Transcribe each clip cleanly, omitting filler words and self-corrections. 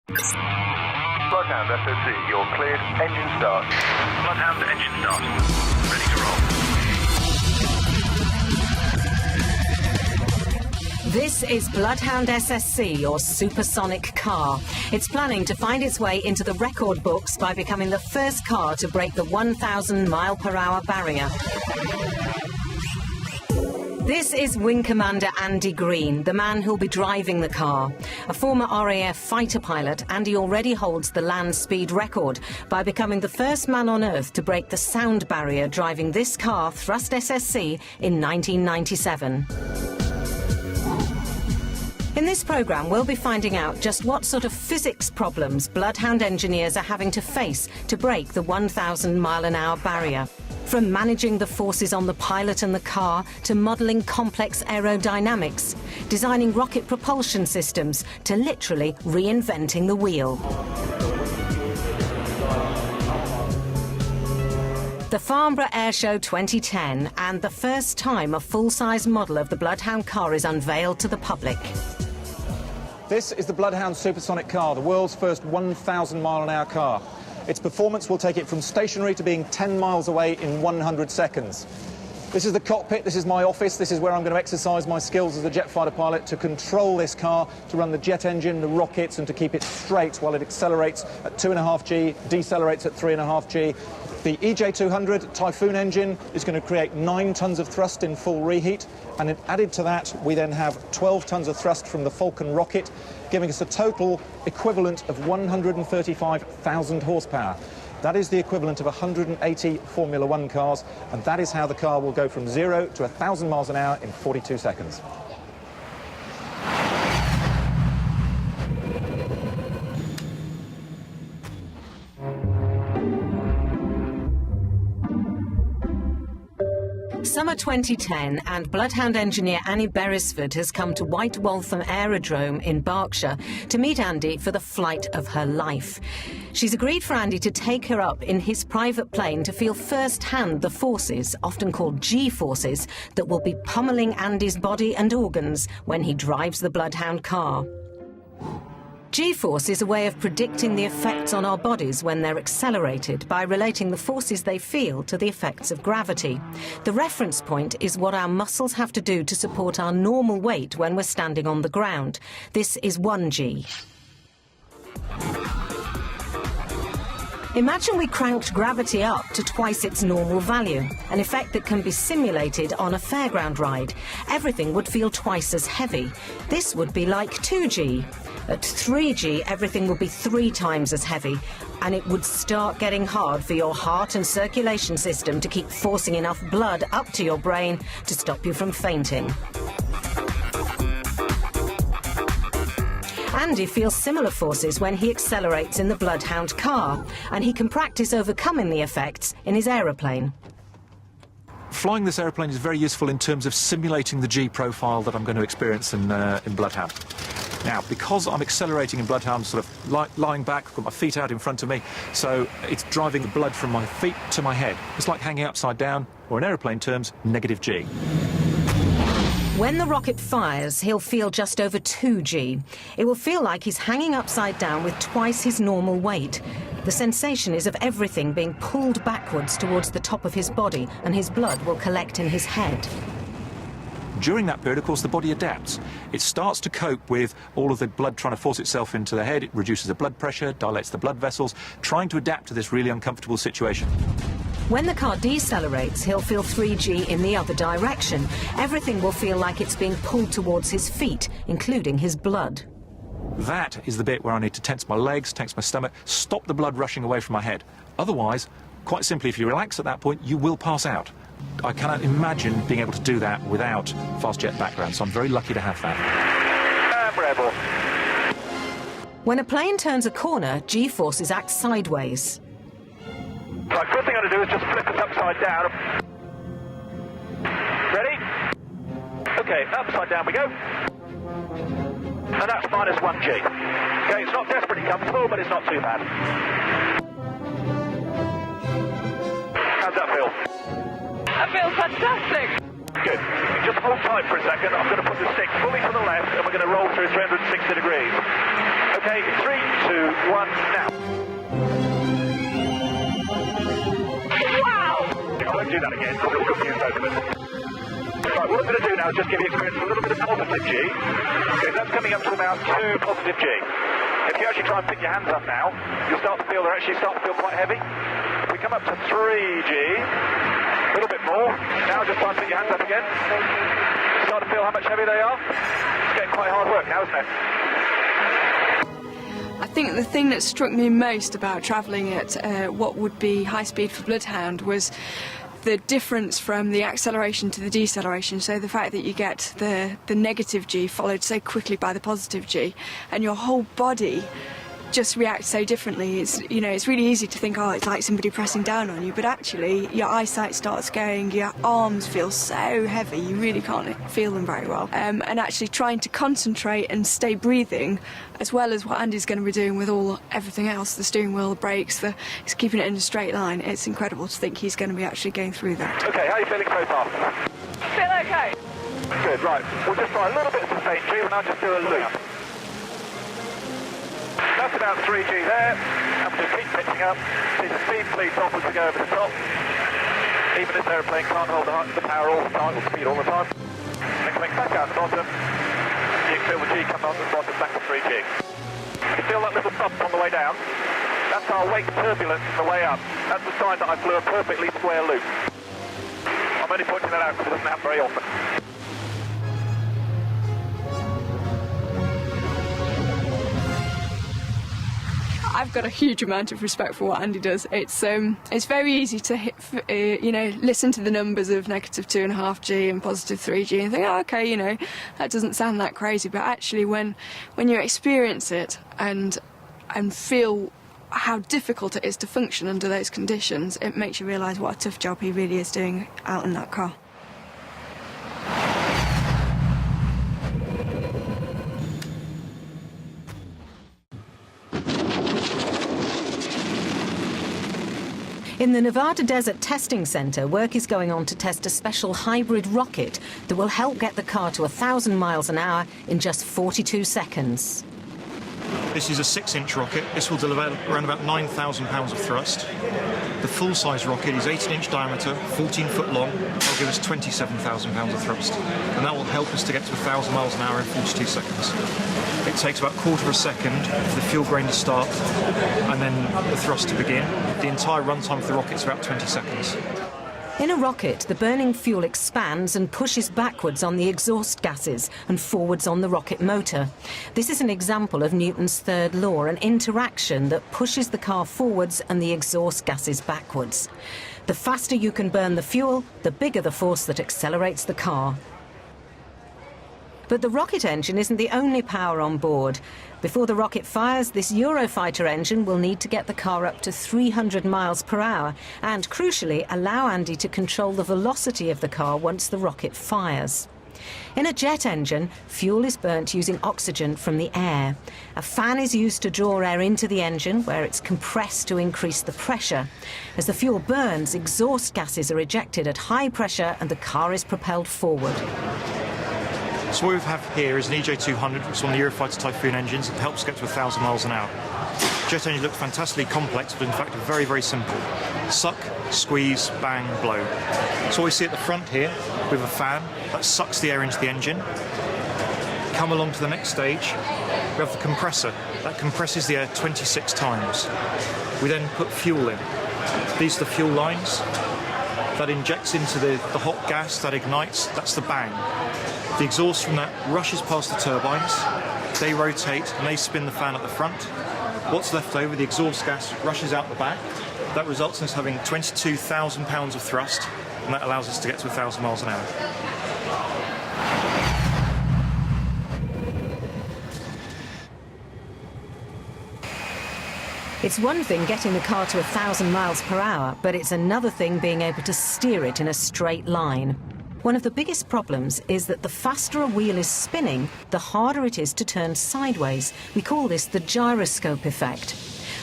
Bloodhound SSC, you're cleared. Engine start. Bloodhound engine start. Ready to roll. This is Bloodhound SSC, your supersonic car. It's planning to find its way into the record books by becoming the first car to break the 1,000 mile-per-hour barrier. This is Wing Commander Andy Green, the man who'll be driving the car. A former RAF fighter pilot, Andy already holds the land speed record by becoming the first man on Earth to break the sound barrier driving this car, Thrust SSC, in 1997. In this programme, we'll be finding out just what sort of physics problems Bloodhound engineers are having to face to break the 1,000 mile-an-hour barrier. From managing the forces on the pilot and the car to modelling complex aerodynamics, designing rocket propulsion systems to literally reinventing the wheel. The Farnborough Airshow 2010 and the first time a full-size model of the Bloodhound car is unveiled to the public. This is the Bloodhound supersonic car, the world's first 1,000 mile-an-hour car. Its performance will take it from stationary to being 10 miles away in 100 seconds. This is the cockpit, this is my office, this is where I'm going to exercise my skills as a jet fighter pilot to control this car, to run the jet engine, the rockets, and to keep it straight while it accelerates at 2.5G, decelerates at 3.5G. The EJ200 Typhoon engine is going to create 9 tons of thrust in full reheat, and added to that, we then have 12 tons of thrust from the Falcon rocket, giving us a total equivalent of 135,000 horsepower. That is the equivalent of 180 Formula One cars, and that is how the car will go from 0 to 1,000 miles an hour in 42 seconds. Summer 2010 and Bloodhound engineer Annie Beresford has come to White Waltham Aerodrome in Berkshire to meet Andy for the flight of her life. She's agreed for Andy to take her up in his private plane to feel firsthand the forces, often called G-forces, that will be pummeling Andy's body and organs when he drives the Bloodhound car. G-force is a way of predicting the effects on our bodies when they're accelerated by relating the forces they feel to the effects of gravity. The reference point is what our muscles have to do to support our normal weight when we're standing on the ground. This is 1G. Imagine we cranked gravity up to twice its normal value, an effect that can be simulated on a fairground ride. Everything would feel twice as heavy. This would be like 2G. At 3G, everything would be 3 times as heavy, and it would start getting hard for your heart and circulation system to keep forcing enough blood up to your brain to stop you from fainting. Andy feels similar forces when he accelerates in the Bloodhound car, and he can practice overcoming the effects in his aeroplane. Flying this aeroplane is very useful in terms of simulating the G profile that I'm going to experience in Bloodhound. Now, because I'm accelerating in Bloodhound, sort of lying back, I've got my feet out in front of me, so it's driving the blood from my feet to my head. It's like hanging upside down, or in aeroplane terms, negative G. When the rocket fires, he'll feel just over 2G. It will feel like he's hanging upside down with twice his normal weight. The sensation is of everything being pulled backwards towards the top of his body, and his blood will collect in his head. During that period, of course, the body adapts. It starts to cope with all of the blood trying to force itself into the head. It reduces the blood pressure, dilates the blood vessels, trying to adapt to this really uncomfortable situation. When the car decelerates, he'll feel 3G in the other direction. Everything will feel like it's being pulled towards his feet, including his blood. That is the bit where I need to tense my legs, tense my stomach, stop the blood rushing away from my head. Otherwise, quite simply, if you relax at that point, you will pass out. I cannot imagine being able to do that without fast jet background, so I'm very lucky to have that. Rebel. When a plane turns a corner, G-forces act sideways. Right, first thing I'm going to do is just flip it upside down. Ready? Okay, upside down we go. And that's minus 1G. Okay, it's not desperately comfortable, but it's not too bad. How's that feel? That feels fantastic. Good. Just hold tight for a second. I'm going to put the stick fully to the left, and we're going to roll through 360 degrees. Okay, 3, 2, now. Wow! I won't do that again, so we'll confuse both of us. Right, what I'm going to do now is just give you experience a little bit of positive G. Okay, that's coming up to about 2 positive G. If you actually try and pick your hands up now, you'll start to feel they're actually starting to feel quite heavy. If we come up to 3G, a little bit more. Now just try and pick your hands up again. Start to feel how much heavier they are. It's getting quite hard work now, isn't it? I think the thing that struck me most about travelling at what would be high speed for Bloodhound was the difference from the acceleration to the deceleration. So the fact that you get the negative G followed so quickly by the positive G, and your whole body just reacts so differently. It's, you know, it's really easy to think, oh, it's like somebody pressing down on you, but actually your eyesight starts going, your arms feel so heavy, you really can't feel them very well. And actually trying to concentrate and stay breathing, as well as what Andy's going to be doing with everything else, the steering wheel, the brakes, he's keeping it in a straight line. It's incredible to think he's going to be actually going through that. Okay, how are you feeling so far? Feel okay? Good, right. We'll just try a little bit of sustained G and I'll just do a loop. That's about 3G there, and we'll just keep pitching up. See the speed bleeds off as we go over the top. Even this aeroplane can't hold the power all the time, or speed all the time. Then coming back out the bottom, you can feel the G come on the bottom back to 3G. You feel that little bump on the way down? That's our wake turbulence on the way up. That's the sign that I flew a perfectly square loop. I'm only pointing that out because it doesn't happen very often. I've got a huge amount of respect for what Andy does. It's very easy to listen to the numbers of -2.5G and +3G and think, oh, okay, you know, that doesn't sound that crazy. But actually, when you experience it and feel how difficult it is to function under those conditions, it makes you realise what a tough job he really is doing out in that car. In the Nevada Desert Testing Center, work is going on to test a special hybrid rocket that will help get the car to 1,000 miles an hour in just 42 seconds. This is a 6-inch rocket. This will deliver around about 9,000 pounds of thrust. The full-size rocket is 18-inch diameter, 14 foot long. That'll give us 27,000 pounds of thrust. And that will help us to get to 1,000 miles an hour in 42 seconds. It takes about a quarter of a second for the fuel grain to start and then the thrust to begin. The entire runtime of the rocket is about 20 seconds. In a rocket, the burning fuel expands and pushes backwards on the exhaust gases and forwards on the rocket motor. This is an example of Newton's third law, an interaction that pushes the car forwards and the exhaust gases backwards. The faster you can burn the fuel, the bigger the force that accelerates the car. But the rocket engine isn't the only power on board. Before the rocket fires, this Eurofighter engine will need to get the car up to 300 miles per hour and, crucially, allow Andy to control the velocity of the car once the rocket fires. In a jet engine, fuel is burnt using oxygen from the air. A fan is used to draw air into the engine, where it's compressed to increase the pressure. As the fuel burns, exhaust gases are ejected at high pressure and the car is propelled forward. So what we have here is an EJ200, which is one of the Eurofighter Typhoon engines. It helps get to 1,000 miles an hour. Jet engines look fantastically complex, but in fact are very, very simple. Suck, squeeze, bang, blow. So what we see at the front here, we have a fan that sucks the air into the engine. Come along to the next stage, we have the compressor. That compresses the air 26 times. We then put fuel in. These are the fuel lines. That injects into the hot gas, that ignites, that's the bang. The exhaust from that rushes past the turbines, they rotate and they spin the fan at the front. What's left over, the exhaust gas rushes out the back. That results in us having 22,000 pounds of thrust, and that allows us to get to 1,000 miles an hour. It's one thing getting the car to 1,000 miles per hour, but it's another thing being able to steer it in a straight line. One of the biggest problems is that the faster a wheel is spinning, the harder it is to turn sideways. We call this the gyroscope effect.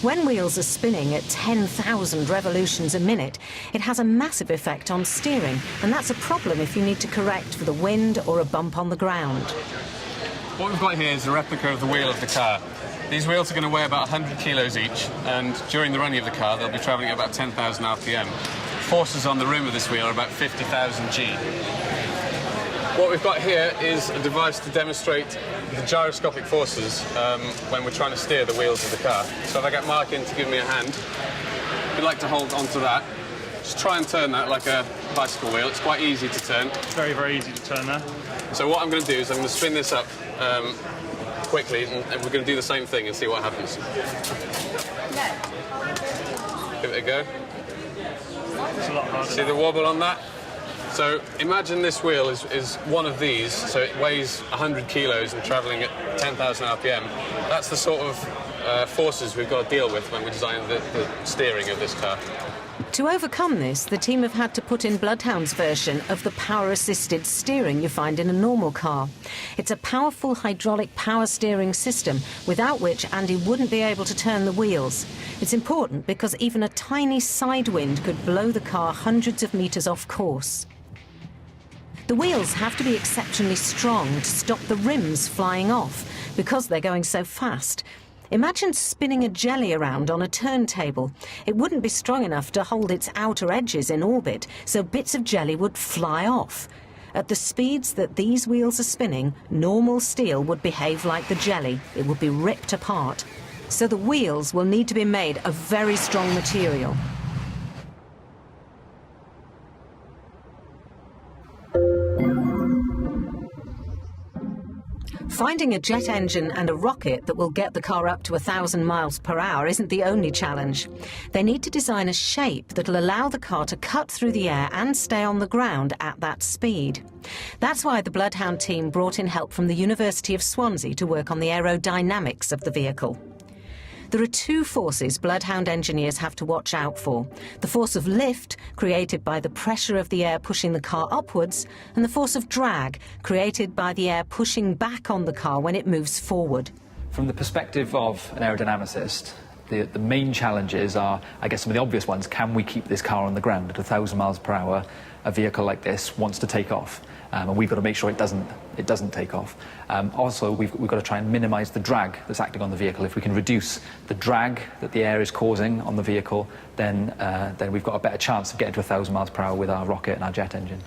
When wheels are spinning at 10,000 revolutions a minute, it has a massive effect on steering, and that's a problem if you need to correct for the wind or a bump on the ground. What we've got here is a replica of the wheel of the car. These wheels are going to weigh about 100 kilos each, and during the running of the car, they'll be travelling at about 10,000 RPM. Forces on the rim of this wheel are about 50,000 G. What we've got here is a device to demonstrate the gyroscopic forces when we're trying to steer the wheels of the car. So if I get Mark in to give me a hand, if you'd like to hold onto that, just try and turn that like a bicycle wheel. It's quite easy to turn. It's very, very easy to turn there. So what I'm going to do is I'm going to spin this up quickly, and we're going to do the same thing and see what happens. Give it a go. It's a lot harder. See the wobble on that? So imagine this wheel is one of these, so it weighs 100 kilos and travelling at 10,000 RPM. That's the sort of forces we've got to deal with when we design the steering of this car. To overcome this, the team have had to put in Bloodhound's version of the power-assisted steering you find in a normal car. It's a powerful hydraulic power steering system without which Andy wouldn't be able to turn the wheels. It's important because even a tiny side wind could blow the car hundreds of metres off course. The wheels have to be exceptionally strong to stop the rims flying off because they're going so fast. Imagine spinning a jelly around on a turntable. It wouldn't be strong enough to hold its outer edges in orbit, so bits of jelly would fly off. At the speeds that these wheels are spinning, normal steel would behave like the jelly. It would be ripped apart. So the wheels will need to be made of very strong material. Finding a jet engine and a rocket that will get the car up to 1,000 miles per hour isn't the only challenge. They need to design a shape that'll allow the car to cut through the air and stay on the ground at that speed. That's why the Bloodhound team brought in help from the University of Swansea to work on the aerodynamics of the vehicle. There are two forces Bloodhound engineers have to watch out for. The force of lift, created by the pressure of the air pushing the car upwards, and the force of drag, created by the air pushing back on the car when it moves forward. From the perspective of an aerodynamicist, the main challenges are, I guess, some of the obvious ones. Can we keep this car on the ground at 1,000 miles per hour? A vehicle like this wants to take off, and we've got to make sure it doesn't take off. Also, we've got to try and minimise the drag that's acting on the vehicle. If we can reduce the drag that the air is causing on the vehicle, then we've got a better chance of getting to 1,000 miles per hour with our rocket and our jet engine.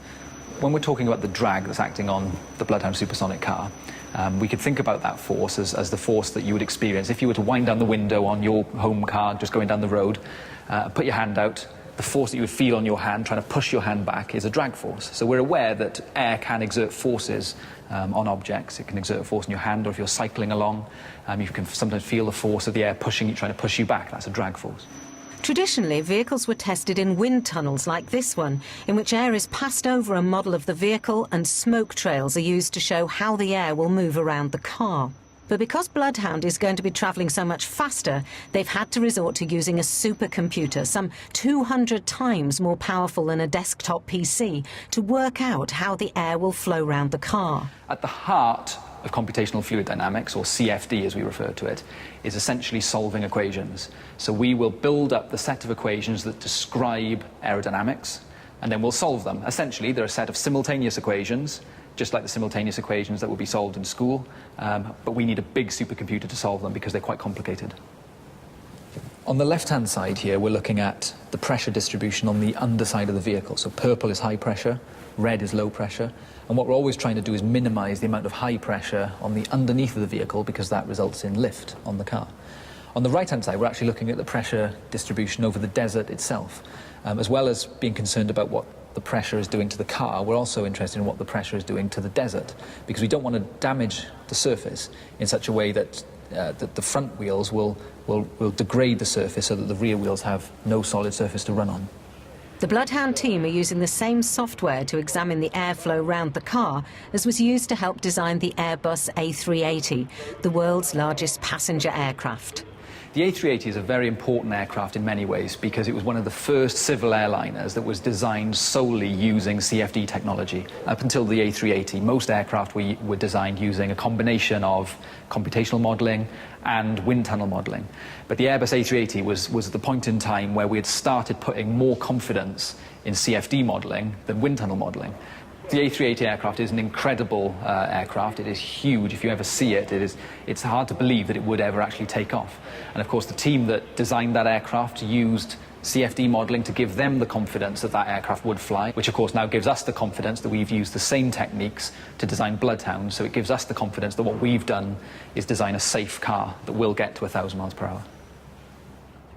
When we're talking about the drag that's acting on the Bloodhound supersonic car, we could think about that force as the force that you would experience if you were to wind down the window on your home car just going down the road, put your hand out. The force that you would feel on your hand trying to push your hand back is a drag force. So we're aware that air can exert forces on objects. It can exert a force on your hand, or if you're cycling along, you can sometimes feel the force of the air pushing you, trying to push you back. That's a drag force. Traditionally, vehicles were tested in wind tunnels like this one, in which air is passed over a model of the vehicle and smoke trails are used to show how the air will move around the car. But because Bloodhound is going to be travelling so much faster, they've had to resort to using a supercomputer, some 200 times more powerful than a desktop PC, to work out how the air will flow round the car. At the heart of computational fluid dynamics, or CFD as we refer to it, is essentially solving equations. So we will build up the set of equations that describe aerodynamics, and then we'll solve them. Essentially, they're a set of simultaneous equations, just like the simultaneous equations that will be solved in school, but we need a big supercomputer to solve them because they're quite complicated. On the left-hand side here, we're looking at the pressure distribution on the underside of the vehicle. So purple is high pressure, red is low pressure, and what we're always trying to do is minimise the amount of high pressure on the underneath of the vehicle because that results in lift on the car. On the right-hand side, we're actually looking at the pressure distribution over the desert itself. As well as being concerned about what the pressure is doing to the car, we're also interested in what the pressure is doing to the desert, because we don't want to damage the surface in such a way that the front wheels will degrade the surface so that the rear wheels have no solid surface to run on. The Bloodhound team are using the same software to examine the airflow round the car as was used to help design the Airbus A380, the world's largest passenger aircraft. The A380 is a very important aircraft in many ways because it was one of the first civil airliners that was designed solely using CFD technology. Up until the A380, most aircraft were designed using a combination of computational modelling and wind tunnel modelling. But the Airbus A380 was the point in time where we had started putting more confidence in CFD modelling than wind tunnel modelling. The A380 aircraft is an incredible aircraft. It is huge. If you ever see it, it's hard to believe that it would ever actually take off. And of course, the team that designed that aircraft used CFD modelling to give them the confidence that that aircraft would fly, which of course now gives us the confidence that we've used the same techniques to design Bloodhound, so it gives us the confidence that what we've done is design a safe car that will get to 1,000 miles per hour.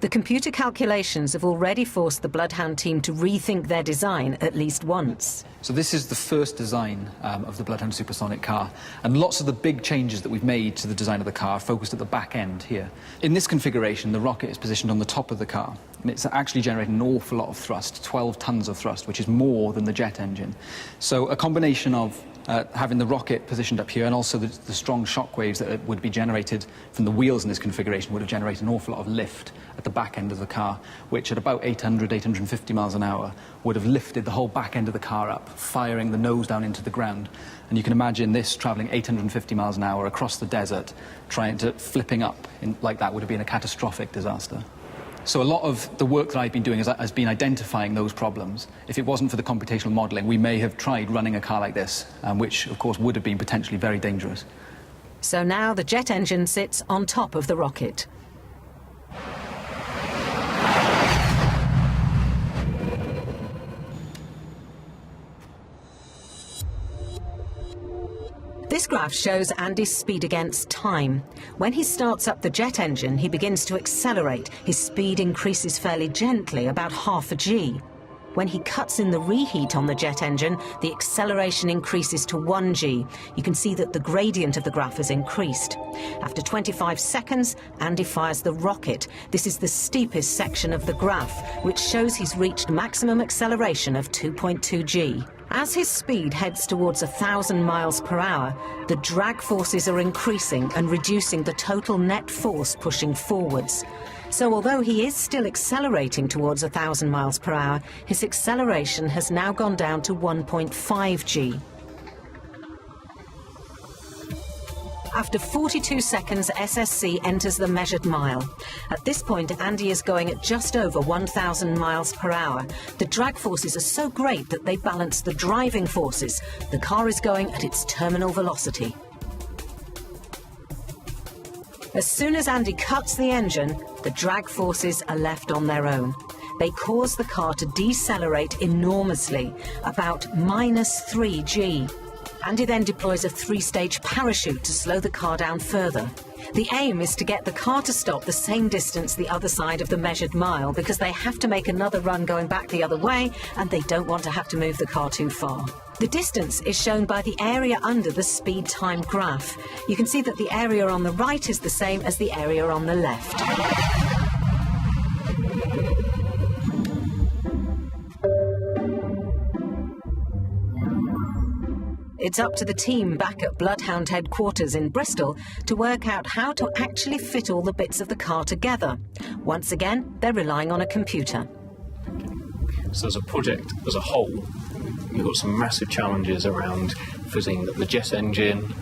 The computer calculations have already forced the Bloodhound team to rethink their design at least once. So this is the first design of the Bloodhound supersonic car, and lots of the big changes that we've made to the design of the car are focused at the back end here. In this configuration, the rocket is positioned on the top of the car, and it's actually generating an awful lot of thrust, 12 tons of thrust, which is more than the jet engine. So a combination of having the rocket positioned up here and also the strong shock waves that would be generated from the wheels in this configuration would have generated an awful lot of lift at the back end of the car, which at about 800, 850 miles an hour would have lifted the whole back end of the car up, firing the nose down into the ground. And you can imagine this travelling 850 miles an hour across the desert, flipping up like that would have been a catastrophic disaster. So a lot of the work that I've been doing has been identifying those problems. If it wasn't for the computational modelling, we may have tried running a car like this, which of course would have been potentially very dangerous. So now the jet engine sits on top of the rocket. This graph shows Andy's speed against time. When he starts up the jet engine, he begins to accelerate. His speed increases fairly gently, about half a G. When he cuts in the reheat on the jet engine, the acceleration increases to 1 G. You can see that the gradient of the graph has increased. After 25 seconds, Andy fires the rocket. This is the steepest section of the graph, which shows he's reached maximum acceleration of 2.2 G. As his speed heads towards 1,000 miles per hour, the drag forces are increasing and reducing the total net force pushing forwards. So although he is still accelerating towards 1,000 miles per hour, his acceleration has now gone down to 1.5 G. After 42 seconds, SSC enters the measured mile. At this point, Andy is going at just over 1,000 miles per hour. The drag forces are so great that they balance the driving forces. The car is going at its terminal velocity. As soon as Andy cuts the engine, the drag forces are left on their own. They cause the car to decelerate enormously, about -3 G. Andy then deploys a 3-stage parachute to slow the car down further. The aim is to get the car to stop the same distance the other side of the measured mile, because they have to make another run going back the other way, and they don't want to have to move the car too far. The distance is shown by the area under the speed time graph. You can see that the area on the right is the same as the area on the left. It's up to the team back at Bloodhound headquarters in Bristol to work out how to actually fit all the bits of the car together. Once again, they're relying on a computer. So as a project as a whole, we've got some massive challenges around fitting the jet engine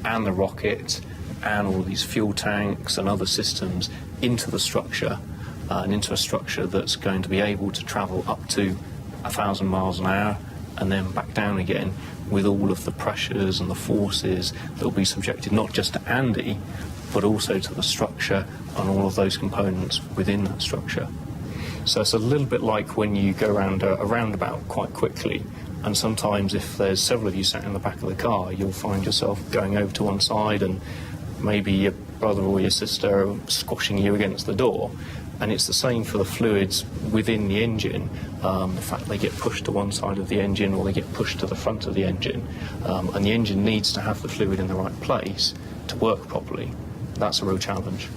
and the rocket and all these fuel tanks and other systems into the structure, and into a structure that's going to be able to travel up to 1,000 miles an hour and then back down again, with all of the pressures and the forces that will be subjected not just to Andy, but also to the structure and all of those components within that structure. So it's a little bit like when you go around a roundabout quite quickly, and sometimes if there's several of you sat in the back of the car, you'll find yourself going over to one side and maybe your brother or your sister are squashing you against the door. And it's the same for the fluids within the engine. The fact they get pushed to one side of the engine or they get pushed to the front of the engine. And the engine needs to have the fluid in the right place to work properly. That's a real challenge.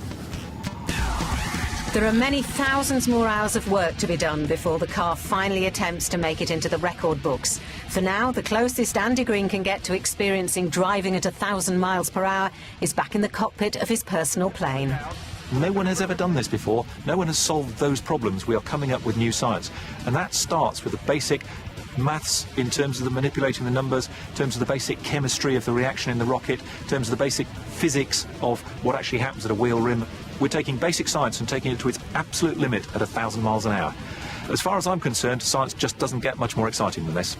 There are many thousands more hours of work to be done before the car finally attempts to make it into the record books. For now, the closest Andy Green can get to experiencing driving at 1,000 miles per hour is back in the cockpit of his personal plane. No one has ever done this before. No one has solved those problems. We are coming up with new science. And that starts with the basic maths in terms of the manipulating the numbers, in terms of the basic chemistry of the reaction in the rocket, in terms of the basic physics of what actually happens at a wheel rim. We're taking basic science and taking it to its absolute limit at 1,000 miles an hour. As far as I'm concerned, science just doesn't get much more exciting than this.